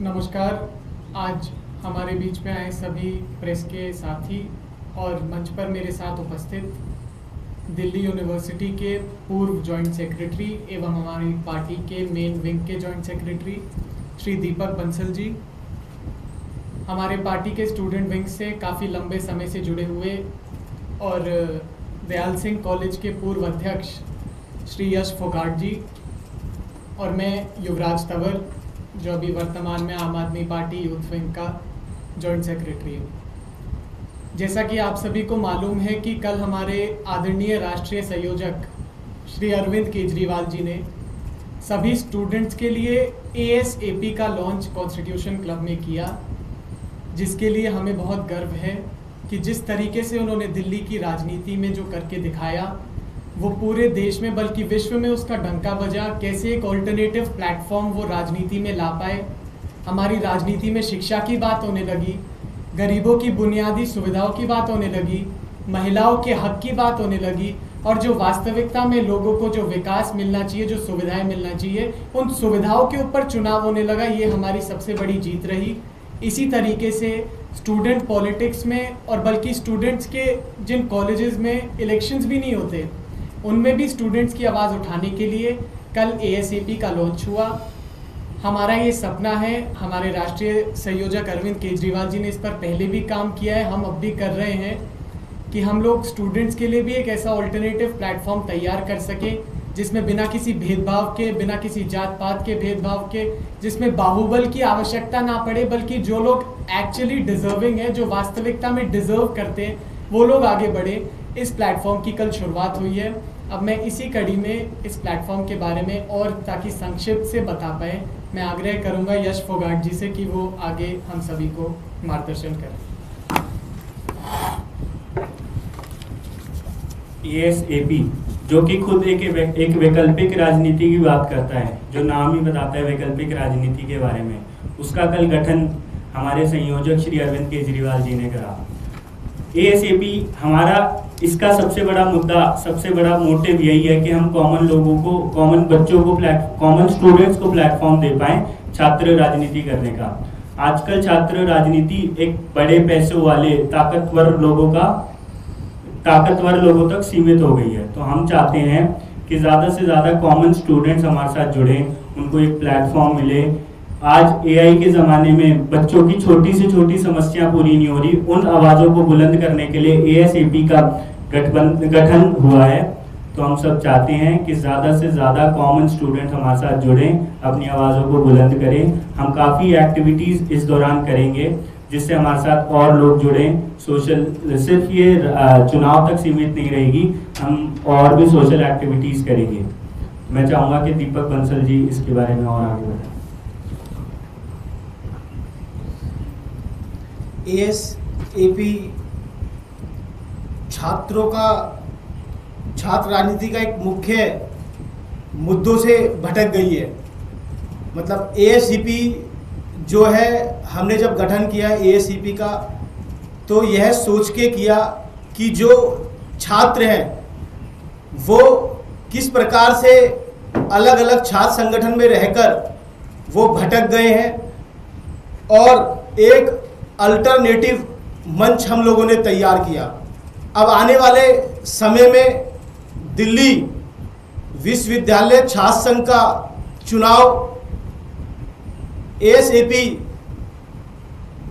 नमस्कार। आज हमारे बीच में आए सभी प्रेस के साथी और मंच पर मेरे साथ उपस्थित दिल्ली यूनिवर्सिटी के पूर्व जॉइंट सेक्रेटरी एवं हमारी पार्टी के मेन विंग के जॉइंट सेक्रेटरी श्री दीपक बंसल जी, हमारे पार्टी के स्टूडेंट विंग से काफ़ी लंबे समय से जुड़े हुए और दयाल सिंह कॉलेज के पूर्व अध्यक्ष श्री यश फोगाट जी, और मैं युवराज तंवर जो अभी वर्तमान में आम आदमी पार्टी यूथ विंग का जॉइंट सेक्रेटरी हूँ। जैसा कि आप सभी को मालूम है कि कल हमारे आदरणीय राष्ट्रीय संयोजक श्री अरविंद केजरीवाल जी ने सभी स्टूडेंट्स के लिए ASAP का लॉन्च कॉन्स्टिट्यूशन क्लब में किया, जिसके लिए हमें बहुत गर्व है कि जिस तरीके से उन्होंने दिल्ली की राजनीति में जो करके दिखाया वो पूरे देश में बल्कि विश्व में उसका डंका बजा। कैसे एक ऑल्टरनेटिव प्लेटफॉर्म वो राजनीति में ला पाए। हमारी राजनीति में शिक्षा की बात होने लगी, गरीबों की बुनियादी सुविधाओं की बात होने लगी, महिलाओं के हक की बात होने लगी, और जो वास्तविकता में लोगों को जो विकास मिलना चाहिए, जो सुविधाएं मिलना चाहिए, उन सुविधाओं के ऊपर चुनाव होने लगा। ये हमारी सबसे बड़ी जीत रही। इसी तरीके से स्टूडेंट पॉलिटिक्स में और बल्कि स्टूडेंट्स के जिन कॉलेजेस में इलेक्शंस भी नहीं होते उनमें भी स्टूडेंट्स की आवाज़ उठाने के लिए कल ASAP का लॉन्च हुआ। हमारा ये सपना है, हमारे राष्ट्रीय संयोजक अरविंद केजरीवाल जी ने इस पर पहले भी काम किया है, हम अब भी कर रहे हैं कि हम लोग स्टूडेंट्स के लिए भी एक ऐसा ऑल्टरनेटिव प्लेटफॉर्म तैयार कर सके जिसमें बिना किसी भेदभाव के, बिना किसी जात पात के भेदभाव के, जिसमें बाहुबल की आवश्यकता ना पड़े, बल्कि जो लोग एक्चुअली डिजर्विंग है, जो वास्तविकता में डिजर्व करते हैं, वो लोग आगे बढ़े। इस प्लेटफॉर्म की कल शुरुआत हुई है। अब मैं इसी कड़ी में इस प्लेटफॉर्म के बारे में और ताकि संक्षिप्त से बता पाए, मैं आग्रह करूंगा यश फोगाट जी से कि वो आगे हम सभी को मार्गदर्शन करें। ASAP जो कि खुद एक वैकल्पिक राजनीति की बात करता है, जो नाम ही बताता है वैकल्पिक राजनीति के बारे में, उसका कल गठन हमारे संयोजक श्री अरविंद केजरीवाल जी ने करा। ASAP हमारा इसका सबसे बड़ा मुद्दा, सबसे बड़ा मोटिव यही है कि हम कॉमन लोगों को, कॉमन बच्चों को, कॉमन स्टूडेंट्स को प्लेटफॉर्म दे पाएं छात्र राजनीति करने का। आजकल छात्र राजनीति एक बड़े पैसों वाले ताकतवर लोगों तक सीमित हो गई है। तो हम चाहते हैं कि ज़्यादा से ज़्यादा कॉमन स्टूडेंट्स हमारे साथ जुड़ें, उनको एक प्लेटफॉर्म मिले। आज AI के ज़माने में बच्चों की छोटी से छोटी समस्या पूरी नहीं हो रही, उन आवाज़ों को बुलंद करने के लिए ASAP का गठन हुआ है। तो हम सब चाहते हैं कि ज़्यादा से ज़्यादा कॉमन स्टूडेंट हमारे साथ जुड़ें, अपनी आवाज़ों को बुलंद करें। हम काफ़ी एक्टिविटीज़ इस दौरान करेंगे जिससे हमारे साथ और लोग जुड़ें। सोशल, सिर्फ ये चुनाव तक सीमित नहीं रहेगी, हम और भी सोशल एक्टिविटीज़ करेंगे। मैं चाहूँगा कि दीपक बंसल जी इसके बारे में और आगे बढ़ें। ASAP छात्र राजनीति का एक मुख्य मुद्दों से भटक गई है। मतलब ASAP जो है, हमने जब गठन किया ASAP का, तो यह सोच के किया कि जो छात्र हैं वो किस प्रकार से अलग अलग छात्र संगठन में रहकर वो भटक गए हैं, और एक अल्टरनेटिव मंच हम लोगों ने तैयार किया। अब आने वाले समय में दिल्ली विश्वविद्यालय छात्र संघ का चुनाव ASAP,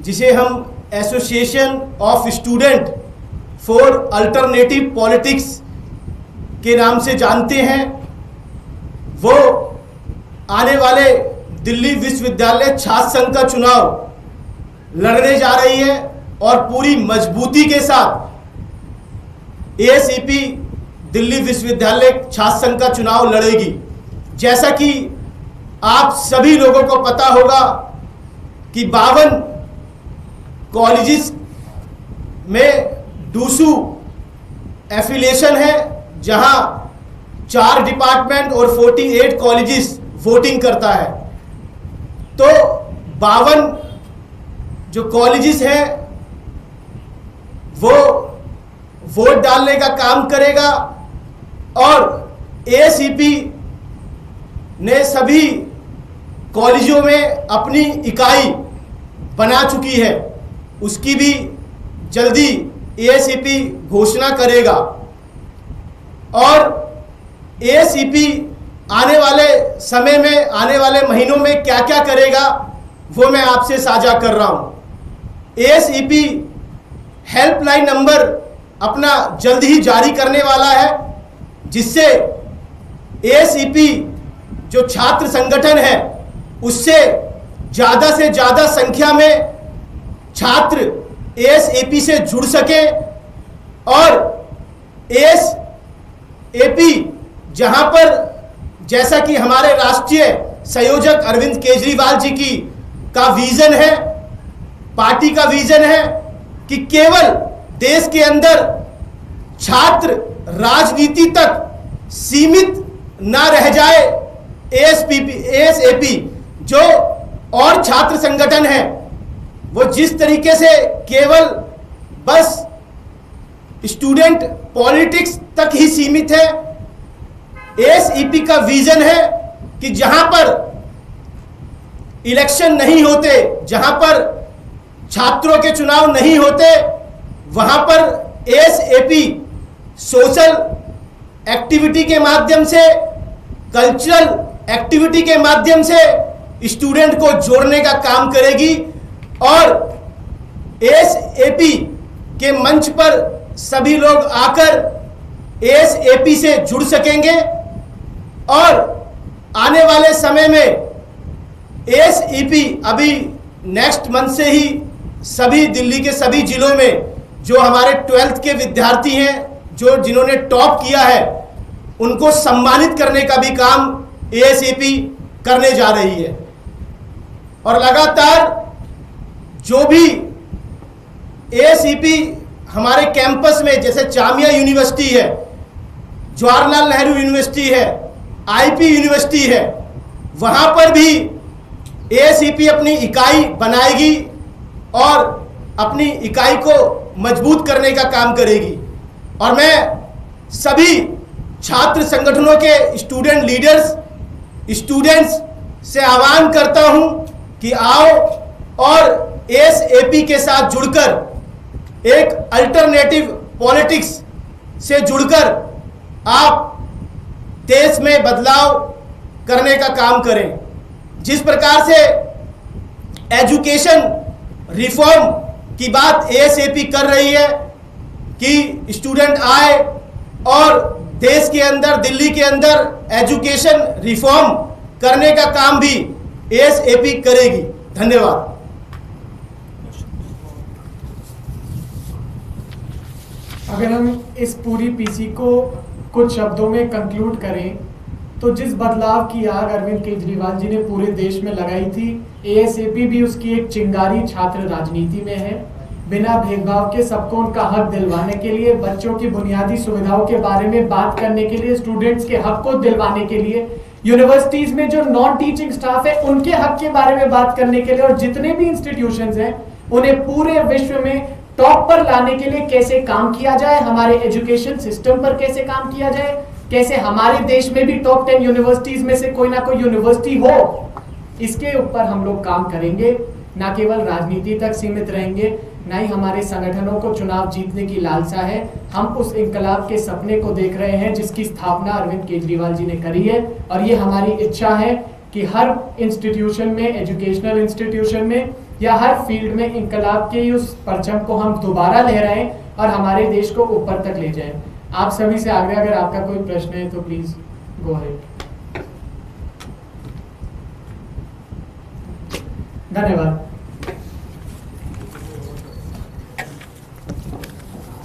जिसे हम association of student for alternative politics के नाम से जानते हैं, वो आने वाले दिल्ली विश्वविद्यालय छात्र संघ का चुनाव लड़ने जा रही है और पूरी मजबूती के साथ ASAP दिल्ली विश्वविद्यालय छात्र संघ का चुनाव लड़ेगी। जैसा कि आप सभी लोगों को पता होगा कि 52 कॉलेजेस में डूसू एफिलिएशन है, जहां 4 डिपार्टमेंट और 48 कॉलेजेस वोटिंग करता है। तो 52 जो कॉलेजेस हैं वो वोट डालने का काम करेगा, और ASAP ने सभी कॉलेजों में अपनी इकाई बना चुकी है, उसकी भी जल्दी एएसीपी घोषणा करेगा। और एएसीपी आने वाले समय में, आने वाले महीनों में क्या क्या करेगा वो मैं आपसे साझा कर रहा हूं। एएसीपी हेल्पलाइन नंबर अपना जल्द ही जारी करने वाला है, जिससे एएसीपी जो छात्र संगठन है उससे ज़्यादा संख्या में छात्र एएसएपी से जुड़ सके और एएसएपी जहां पर, जैसा कि हमारे राष्ट्रीय संयोजक अरविंद केजरीवाल जी की का विजन है, पार्टी का विजन है कि केवल देश के अंदर छात्र राजनीति तक सीमित ना रह जाए। एएसएपी जो और छात्र संगठन है वो जिस तरीके से केवल बस स्टूडेंट पॉलिटिक्स तक ही सीमित है, एएसईपी का विजन है कि जहां पर इलेक्शन नहीं होते, जहां पर छात्रों के चुनाव नहीं होते, वहां पर एएसएपी सोशल एक्टिविटी के माध्यम से, कल्चरल एक्टिविटी के माध्यम से स्टूडेंट को जोड़ने का काम करेगी और एएसएपी के मंच पर सभी लोग आकर एएसएपी से जुड़ सकेंगे। और आने वाले समय में एएसईपी अभी नेक्स्ट मंथ से ही सभी दिल्ली के सभी जिलों में जो हमारे 12th के विद्यार्थी हैं, जो जिन्होंने टॉप किया है, उनको सम्मानित करने का भी काम एएसईपी करने जा रही है। और लगातार जो भी एएसईपी हमारे कैंपस में, जैसे जामिया यूनिवर्सिटी है, जवाहरलाल नेहरू यूनिवर्सिटी है, आईपी यूनिवर्सिटी है, वहां पर भी एएसईपी अपनी इकाई बनाएगी और अपनी इकाई को मजबूत करने का काम करेगी। और मैं सभी छात्र संगठनों के स्टूडेंट लीडर्स, स्टूडेंट्स से आह्वान करता हूं कि आओ और एएसएपी के साथ जुड़कर एक अल्टरनेटिव पॉलिटिक्स से जुड़कर आप देश में बदलाव करने का काम करें। जिस प्रकार से एजुकेशन रिफॉर्म की बात एएसएपी कर रही है कि स्टूडेंट आए और देश के अंदर, दिल्ली के अंदर एजुकेशन रिफॉर्म करने का काम भी एएसएपी करेगी। धन्यवाद। अगर हम इस पूरी पीसी को कुछ शब्दों में कंक्लूड करें तो जिस बदलाव की आग अरविंद केजरीवाल जी ने पूरे देश में लगाई थी, एएसएपी भी उसकी एक चिंगारी छात्र राजनीति में है। बिना भेदभाव के सबको उनका हक दिलवाने के लिए, बच्चों की बुनियादी सुविधाओं के बारे में बात करने के लिए, स्टूडेंट्स के हक को दिलवाने के लिए, यूनिवर्सिटीज में जो नॉन टीचिंग स्टाफ है उनके हक के बारे में बात करने के लिए, और जितने भी इंस्टीट्यूशंस हैं उन्हें पूरे विश्व में टॉप पर लाने के लिए कैसे काम किया जाए, हमारे एजुकेशन सिस्टम पर कैसे काम किया जाए, कैसे हमारे देश में भी टॉप 10 यूनिवर्सिटीज में से कोई ना कोई यूनिवर्सिटी हो, इसके ऊपर हम लोग काम करेंगे। ना केवल राजनीति तक सीमित रहेंगे, ना ही हमारे संगठनों को चुनाव जीतने की लालसा है। हम उस इंकलाब के सपने को देख रहे हैं जिसकी स्थापना अरविंद केजरीवाल जी ने करी है, और ये हमारी इच्छा है कि हर इंस्टीट्यूशन में, एजुकेशनल इंस्टीट्यूशन में या हर फील्ड में इंकलाब के उस परचम को हम दोबारा लहराएं और हमारे देश को ऊपर तक ले जाएं। आप सभी से आग्रह, अगर आपका कोई प्रश्न है तो प्लीज गो अहेड। धन्यवाद।